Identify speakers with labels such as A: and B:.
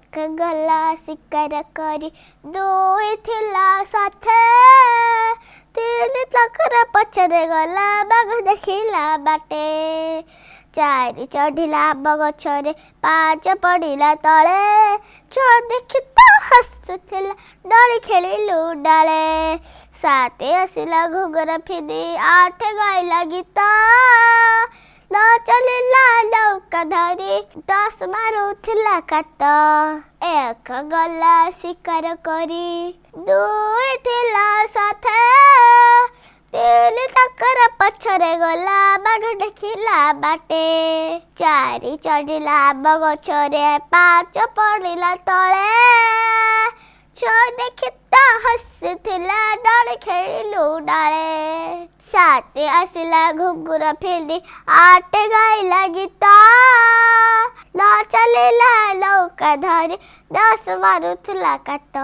A: एक गला शिकार करी दुई थिला साथे तीन तकर पछरे गला बाघ देखिला बाटे चारि चढ़िला बगछरे पाँच पड़िला तले छ देखि तो हसुथिला डली खेलिलु डाले साते आसिला घुघुर फिदी आठ गाइला गीत न चलिला नौका धरी 10 मारुथिला कात एक गला शिकार करी दुई थिला साथे तीन तकर पछरे गला बाघ देखिला बाटे चारि चढ़िला बगछरे पाँच पड़िला तले छ देखि तो हसुथिला डली खेलिलु डाले साते आसिला घुघुर फिदी आठ गाइला गीत न चलिला नौका धरी 10 मारुथिला कात।